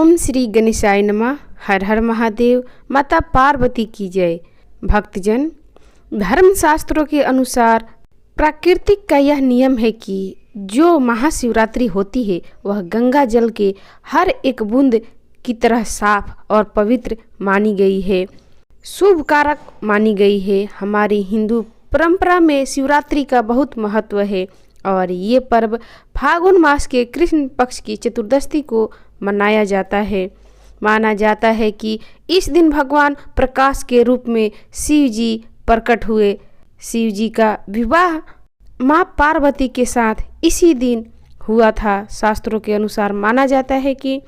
ओम श्री गणेशाय नमः। हर हर महादेव। माता पार्वती की जय। भक्तजन, धर्मशास्त्रों के अनुसार प्राकृतिक का यह नियम है कि जो महाशिवरात्रि होती है वह गंगा जल के हर एक बूंद की तरह साफ और पवित्र मानी गई है, शुभ कारक मानी गई है। हमारी हिंदू परंपरा में शिवरात्रि का बहुत महत्व है और ये पर्व फागुन मास के कृष्ण पक्ष की चतुर्दशी को मनाया जाता है। माना जाता है कि इस दिन भगवान प्रकाश के रूप में शिव जी प्रकट हुए। शिव जी का विवाह माँ पार्वती के साथ इसी दिन हुआ था। शास्त्रों के अनुसार माना जाता है कि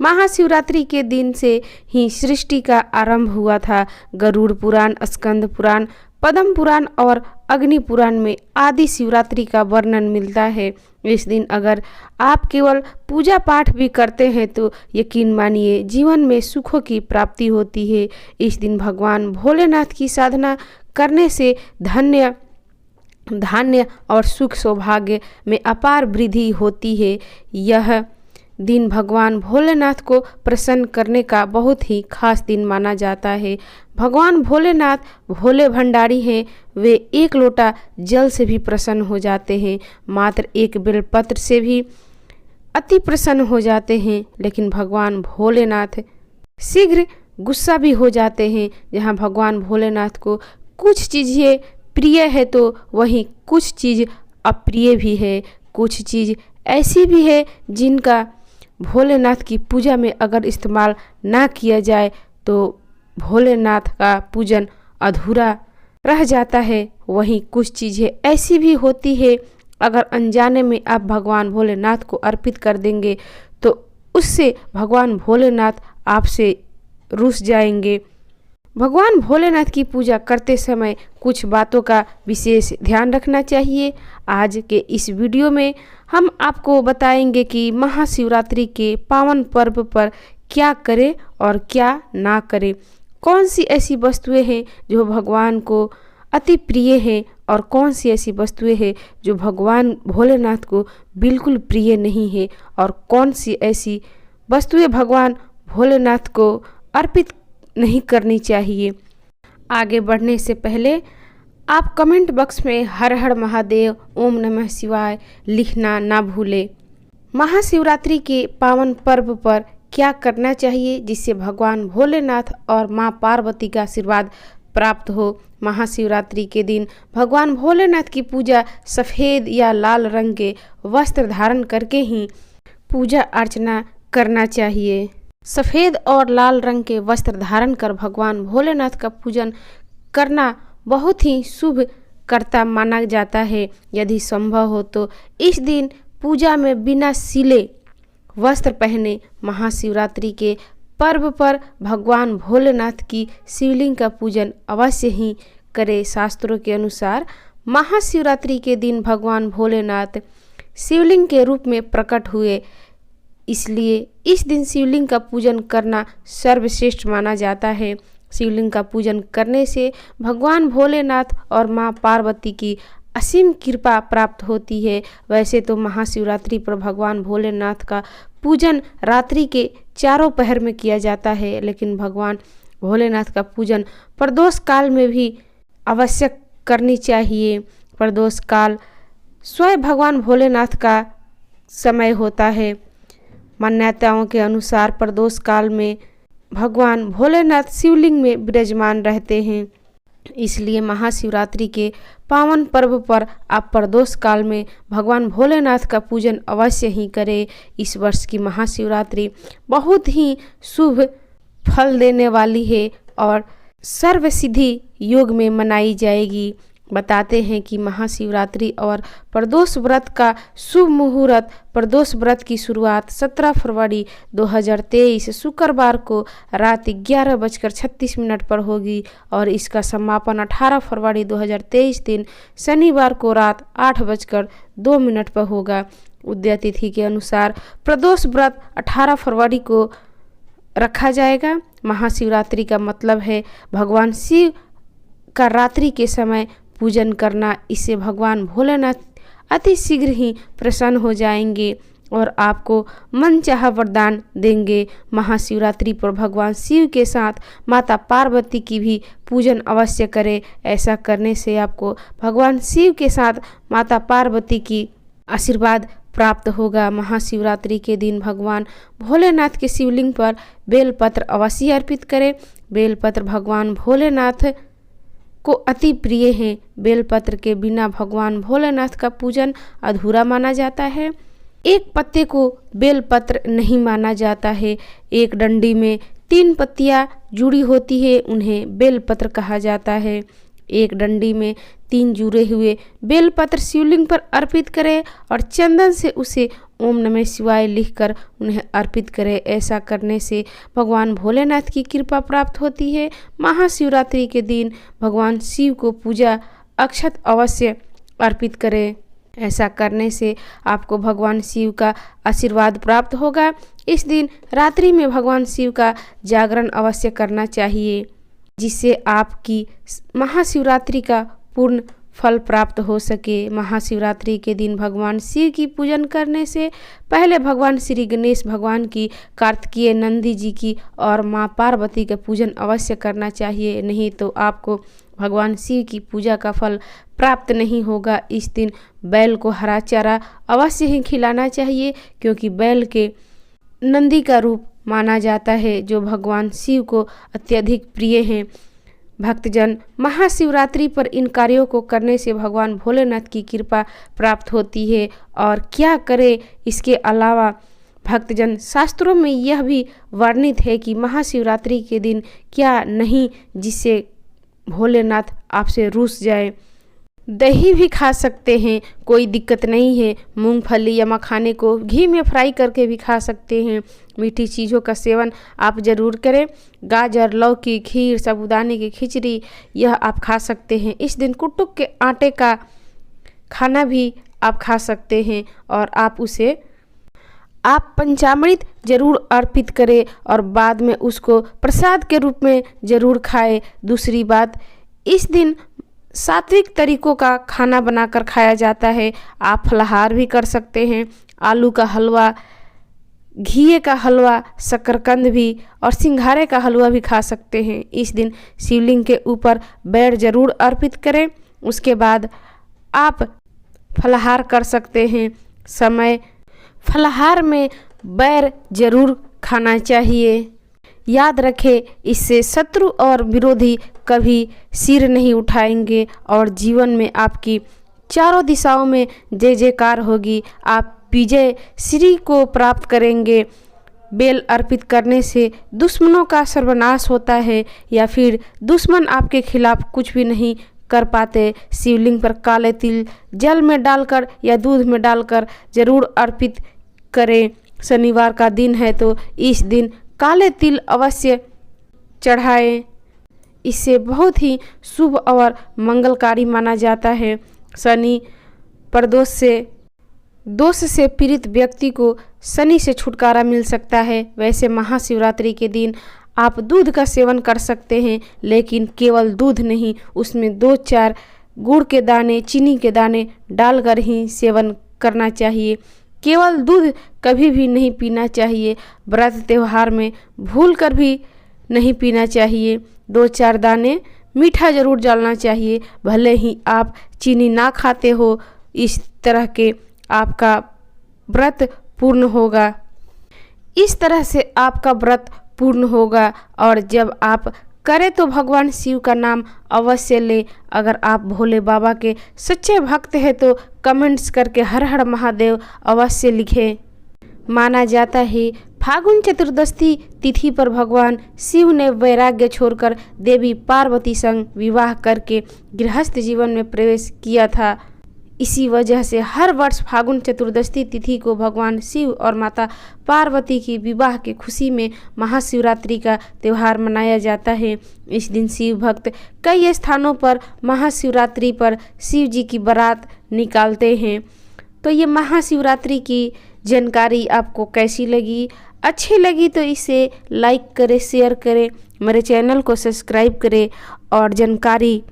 महाशिवरात्रि के दिन से ही सृष्टि का आरंभ हुआ था। गरुड़ पुराण, स्कंद पुराण, पद्म पुराण और अग्नि पुराण में आदि शिवरात्रि का वर्णन मिलता है। इस दिन अगर आप केवल पूजा पाठ भी करते हैं तो यकीन मानिए जीवन में सुखों की प्राप्ति होती है। इस दिन भगवान भोलेनाथ की साधना करने से धान्य और सुख सौभाग्य में अपार वृद्धि होती है। यह दिन भगवान भोलेनाथ को प्रसन्न करने का बहुत ही खास दिन माना जाता है। भगवान भोलेनाथ भोले भंडारी हैं। वे एक लोटा जल से भी प्रसन्न हो जाते हैं, मात्र एक बेलपत्र से भी अति प्रसन्न हो जाते हैं। लेकिन भगवान भोलेनाथ शीघ्र गुस्सा भी हो जाते हैं। जहाँ भगवान भोलेनाथ को कुछ चीज़ें प्रिय है तो वहीं कुछ चीज़ अप्रिय भी है। कुछ चीज़ ऐसी भी है जिनका भोलेनाथ की पूजा में अगर इस्तेमाल ना किया जाए तो भोलेनाथ का पूजन अधूरा रह जाता है। वहीं कुछ चीज़ें ऐसी भी होती है अगर अनजाने में आप भगवान भोलेनाथ को अर्पित कर देंगे तो उससे भगवान भोलेनाथ आपसे रूठ जाएंगे। भगवान भोलेनाथ की पूजा करते समय कुछ बातों का विशेष ध्यान रखना चाहिए। आज के इस वीडियो में हम आपको बताएंगे कि महाशिवरात्रि के पावन पर्व पर क्या करें और क्या ना करें। कौन सी ऐसी वस्तुएं हैं जो भगवान को अति प्रिय हैं और कौन सी ऐसी वस्तुएं हैं जो भगवान भोलेनाथ को बिल्कुल प्रिय नहीं है और कौन सी ऐसी वस्तुएं भगवान भोलेनाथ को अर्पित नहीं करनी चाहिए। आगे बढ़ने से पहले आप कमेंट बॉक्स में हर हर महादेव, ओम नमः शिवाय लिखना ना भूलें। महाशिवरात्रि के पावन पर्व पर क्या करना चाहिए जिससे भगवान भोलेनाथ और माँ पार्वती का आशीर्वाद प्राप्त हो। महाशिवरात्रि के दिन भगवान भोलेनाथ की पूजा सफ़ेद या लाल रंग के वस्त्र धारण करके ही पूजा अर्चना करना चाहिए। सफ़ेद और लाल रंग के वस्त्र धारण कर भगवान भोलेनाथ का पूजन करना बहुत ही शुभ कर्ता माना जाता है। यदि संभव हो तो इस दिन पूजा में बिना सिले वस्त्र पहने महाशिवरात्रि के पर्व पर भगवान भोलेनाथ की शिवलिंग का पूजन अवश्य ही करें। शास्त्रों के अनुसार महाशिवरात्रि के दिन भगवान भोलेनाथ शिवलिंग के रूप में प्रकट हुए, इसलिए इस दिन शिवलिंग का पूजन करना सर्वश्रेष्ठ माना जाता है। शिवलिंग का पूजन करने से भगवान भोलेनाथ और माँ पार्वती की असीम कृपा प्राप्त होती है। वैसे तो महाशिवरात्रि पर भगवान भोलेनाथ का पूजन रात्रि के चारों पहर में किया जाता है, लेकिन भगवान भोलेनाथ का पूजन प्रदोष काल में भी आवश्यक करनी चाहिए। प्रदोष काल स्वयं भगवान भोलेनाथ का समय होता है। मान्यताओं के अनुसार प्रदोष काल में भगवान भोलेनाथ शिवलिंग में विराजमान रहते हैं, इसलिए महाशिवरात्रि के पावन पर्व पर आप प्रदोष काल में भगवान भोलेनाथ का पूजन अवश्य ही करें। इस वर्ष की महाशिवरात्रि बहुत ही शुभ फल देने वाली है और सर्वसिद्धि योग में मनाई जाएगी। बताते हैं कि महाशिवरात्रि और प्रदोष व्रत का शुभ मुहूर्त। प्रदोष व्रत की शुरुआत 17 फरवरी 2023 शुक्रवार को रात 11:36 पर होगी और इसका समापन 18 फरवरी 2023 दिन शनिवार को रात 8:02 पर होगा। उदय तिथि के अनुसार प्रदोष व्रत 18 फरवरी को रखा जाएगा। महाशिवरात्रि का मतलब है भगवान शिव का रात्रि के समय पूजन करना। इससे भगवान भोलेनाथ अति शीघ्र ही प्रसन्न हो जाएंगे। और आपको मनचाहा वरदान देंगे। महाशिवरात्रि पर भगवान शिव के साथ माता पार्वती की भी पूजन अवश्य करें। ऐसा करने से आपको भगवान शिव के साथ माता पार्वती की आशीर्वाद प्राप्त होगा। महाशिवरात्रि के दिन भगवान भोलेनाथ के शिवलिंग पर बेलपत्र अवश्य अर्पित करें। बेलपत्र भगवान भोलेनाथ को अति प्रिय हैं। बेलपत्र के बिना भगवान भोलेनाथ का पूजन अधूरा माना जाता है। एक पत्ते को बेलपत्र नहीं माना जाता है। एक डंडी में 3 पत्तियां जुड़ी होती है, उन्हें बेलपत्र कहा जाता है। एक डंडी में 3 जुड़े हुए बेलपत्र शिवलिंग पर अर्पित करें और चंदन से उसे ओम नमः शिवाय लिखकर उन्हें अर्पित करें। ऐसा करने से भगवान भोलेनाथ की कृपा प्राप्त होती है। महाशिवरात्रि के दिन भगवान शिव को पूजा अक्षत अवश्य अर्पित करें। ऐसा करने से आपको भगवान शिव का आशीर्वाद प्राप्त होगा। इस दिन रात्रि में भगवान शिव का जागरण अवश्य करना चाहिए, जिससे आपकी महाशिवरात्रि का पूर्ण फल प्राप्त हो सके। महाशिवरात्रि के दिन भगवान शिव की पूजन करने से पहले भगवान श्री गणेश भगवान की, कार्तिकेय नंदी जी की और माँ पार्वती का पूजन अवश्य करना चाहिए, नहीं तो आपको भगवान शिव की पूजा का फल प्राप्त नहीं होगा। इस दिन बैल को हरा चारा अवश्य ही खिलाना चाहिए, क्योंकि बैल के नंदी का रूप माना जाता है, जो भगवान शिव को अत्यधिक प्रिय हैं। भक्तजन महाशिवरात्रि पर इन कार्यों को करने से भगवान भोलेनाथ की कृपा प्राप्त होती है। और क्या करें इसके अलावा भक्तजन, शास्त्रों में यह भी वर्णित है कि महाशिवरात्रि के दिन क्या नहीं जिससे भोलेनाथ आपसे रूठ जाए। दही भी खा सकते हैं, कोई दिक्कत नहीं है। मूंगफली या मखाने को घी में फ्राई करके भी खा सकते हैं। मीठी चीज़ों का सेवन आप ज़रूर करें। गाजर, लौकी, खीर, साबूदाने की खिचड़ी यह आप खा सकते हैं। इस दिन कुटुक के आटे का खाना भी आप खा सकते हैं और आप पंचामृत जरूर अर्पित करें और बाद में उसको प्रसाद के रूप में ज़रूर खाएं। दूसरी बात, इस दिन सात्विक तरीकों का खाना बनाकर खाया जाता है। आप फलाहार भी कर सकते हैं। आलू का हलवा, घी का हलवा, शकरकंद भी और सिंघारे का हलवा भी खा सकते हैं। इस दिन शिवलिंग के ऊपर बैर जरूर अर्पित करें। उसके बाद आप फलाहार कर सकते हैं। फलाहार में बैर जरूर खाना चाहिए। याद रखें, इससे शत्रु और विरोधी कभी सिर नहीं उठाएंगे और जीवन में आपकी चारों दिशाओं में जय जयकार होगी। आप विजय श्री को प्राप्त करेंगे। बेल अर्पित करने से दुश्मनों का सर्वनाश होता है या फिर दुश्मन आपके खिलाफ कुछ भी नहीं कर पाते। शिवलिंग पर काले तिल जल में डालकर या दूध में डालकर जरूर अर्पित करें। शनिवार का दिन है तो इस दिन काले तिल अवश्य चढ़ाएं। इससे बहुत ही शुभ और मंगलकारी माना जाता है। शनि प्रदोष से पीड़ित व्यक्ति को शनि से छुटकारा मिल सकता है। वैसे महाशिवरात्रि के दिन आप दूध का सेवन कर सकते हैं, लेकिन केवल दूध नहीं, उसमें 2-4 गुड़ के दाने, चीनी के दाने डालकर ही सेवन करना चाहिए। केवल दूध कभी भी नहीं पीना चाहिए। व्रत त्यौहार में भूल कर भी नहीं पीना चाहिए। 2-4 दाने मीठा जरूर डालना चाहिए, भले ही आप चीनी ना खाते हो। इस तरह के आपका व्रत पूर्ण होगा। इस तरह से आपका व्रत पूर्ण होगा। और जब आप करें तो भगवान शिव का नाम अवश्य लें। अगर आप भोले बाबा के सच्चे भक्त हैं तो कमेंट्स करके हर हर महादेव अवश्य लिखें। माना जाता है फागुन चतुर्दशी तिथि पर भगवान शिव ने वैराग्य छोड़कर देवी पार्वती संग विवाह करके गृहस्थ जीवन में प्रवेश किया था। इसी वजह से हर वर्ष फागुन चतुर्दशी तिथि को भगवान शिव और माता पार्वती की विवाह की खुशी में महाशिवरात्रि का त्यौहार मनाया जाता है। इस दिन शिव भक्त कई स्थानों पर महाशिवरात्रि पर शिव जी की बारात निकालते हैं। तो ये महाशिवरात्रि की जानकारी आपको कैसी लगी? अच्छी लगी तो इसे लाइक करें, शेयर करें, मेरे चैनल को सब्सक्राइब करें और जानकारी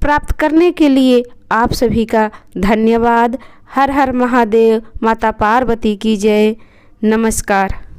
प्राप्त करने के लिए आप सभी का धन्यवाद। हर हर महादेव। माता पार्वती की जय। नमस्कार।